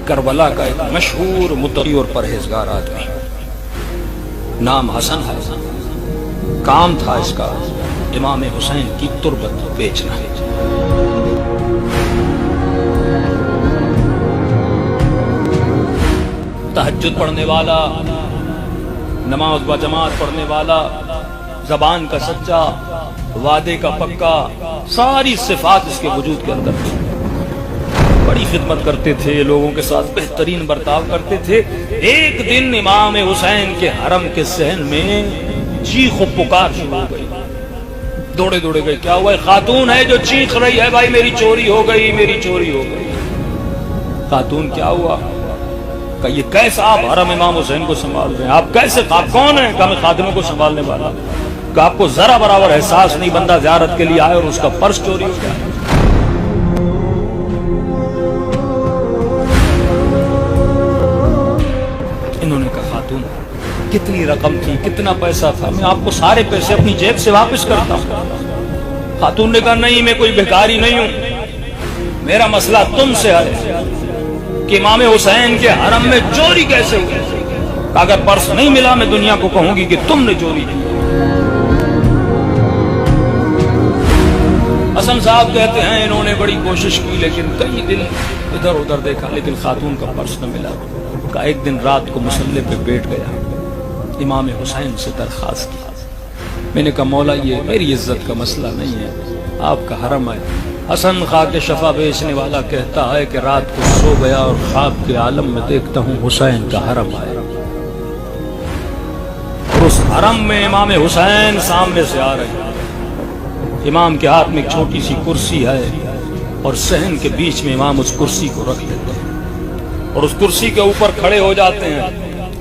کربلا کا ایک مشہور متقی اور پرہیزگار آدمی، نام حسن ہے، کام تھا اس کا امام حسین کی تربت بیچنا۔ تہجد پڑھنے والا، نماز با جماعت پڑھنے والا، زبان کا سچا، وعدے کا پکا، ساری صفات اس کے وجود کے اندر تھی۔ بڑی خدمت کرتے تھے، لوگوں کے ساتھ بہترین برتاؤ کرتے تھے۔ ایک دن امام حسین کے حرم کے صحن میں چیخ و پکار شروع ہو گئی۔ دوڑے دوڑے گئے، کیا ہوا؟ خاتون ہے جو چیخ رہی ہے، بھائی میری چوری ہو گئی، میری چوری ہو گئی۔ خاتون کیا ہوا؟ کہ یہ کیسا آپ حرم امام حسین کو سنبھال رہے ہیں؟ آپ کیسے؟ آپ کون ہیں؟ کہ میں خادموں کو سنبھالنے والا۔ کہ آپ کو ذرا برابر احساس نہیں، بندہ زیارت کے لیے آئے اور اس کا پرس چوری ہو گیا۔ انہوں نے کہا خاتون کتنی رقم تھی، کتنا پیسہ تھا؟ میں آپ کو سارے پیسے اپنی جیب سے واپس کرتا ہوں۔ خاتون نے کہا نہیں، میں کوئی بھکاری نہیں ہوں، میرا مسئلہ تم سے ہے کہ امام حسین کے حرم میں چوری کیسے ہوئی؟ اگر پرس نہیں ملا میں دنیا کو کہوں گی کہ تم نے چوری کی۔ حسن صاحب کہتے ہیں انہوں نے بڑی کوشش کی، لیکن کئی دن ادھر ادھر دیکھا، لیکن خاتون کا پرس نہ ملا۔ کا ایک دن رات کو مصلے پہ بیٹھ گیا، امام حسین سے درخواست کی۔ میں نے کہا مولا یہ میری عزت کا مسئلہ نہیں ہے، آپ کا حرم ہے۔ حسن خواہ کے شفا بیچنے والا کہتا ہے کہ رات کو سو گیا اور خواب کے عالم میں دیکھتا ہوں حسین کا حرم آیا، اور اس حرم میں امام حسین سامنے سے آ رہے ہیں۔ امام کے ہاتھ میں ایک چھوٹی سی کرسی ہے اور صحن کے بیچ میں امام اس کرسی کو رکھ دیتے ہیں اور اس کرسی کے اوپر کھڑے ہو جاتے ہیں۔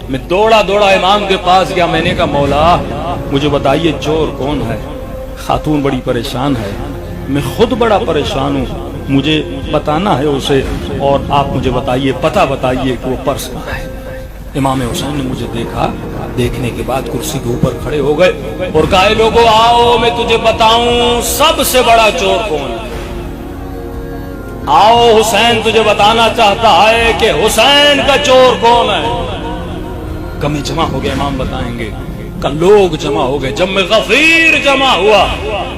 میں دوڑا دوڑا امام کے پاس گیا، میں نے کہا مولا مجھے بتائیے چور کون ہے؟ خاتون بڑی پریشان ہے، میں خود بڑا پریشان ہوں، مجھے بتانا ہے اسے، اور آپ مجھے بتائیے، پتہ بتائیے کہ وہ پرس کہاں ہے۔ امام حسین نے مجھے دیکھا، دیکھنے کے بعد کرسی کے اوپر کھڑے ہو گئے اور کہا لوگوں آؤ میں تجھے بتاؤں سب سے بڑا چور کون ہے۔ آؤ حسین تجھے بتانا چاہتا ہے کہ حسین کا چور کون ہے۔ کمی جمع ہو گئے، امام بتائیں گے۔ لوگ جمع ہو گئے، جم غفیر جمع ہوا۔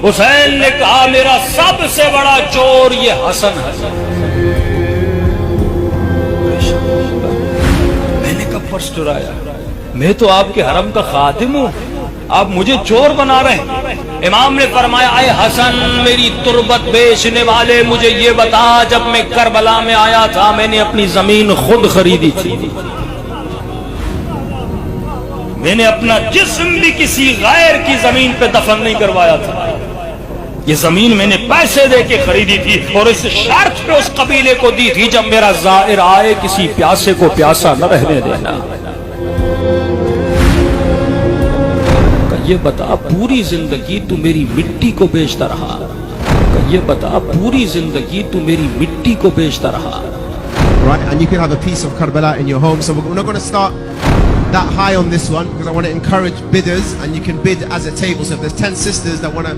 حسین نے کہا میرا سب سے بڑا چور یہ حسن ہے۔ میں نے کب پرس چرایا؟ میں تو آپ کے حرم کا خادم ہوں، آپ مجھے چور بنا رہے ہیں۔ امام نے فرمایا اے حسن میری تربت بیچنے والے، مجھے یہ بتا جب میں کربلا میں آیا تھا میں نے اپنی زمین خود خریدی تھی، میں نے اپنا جسم بھی کسی غیر کی زمین پہ دفن نہیں کروایا تھا، یہ زمین میں نے پیسے دے کے خریدی تھی اور اس شرط پہ اس قبیلے کو دی تھی جب میرا زائر آئے کسی پیاسے کو پیاسا نہ رہنے دینا۔ یہ بتا پوری زندگی تو میری مٹی کو بیچتا رہا، یہ بتا پوری زندگی تو میری مٹی کو بیچتا رہا۔ Right, and you can have a piece of Karbala in your home. So we're not going to start that high on this one because I want to encourage bidders, and you can bid as a table. So if there's 10 sisters that want to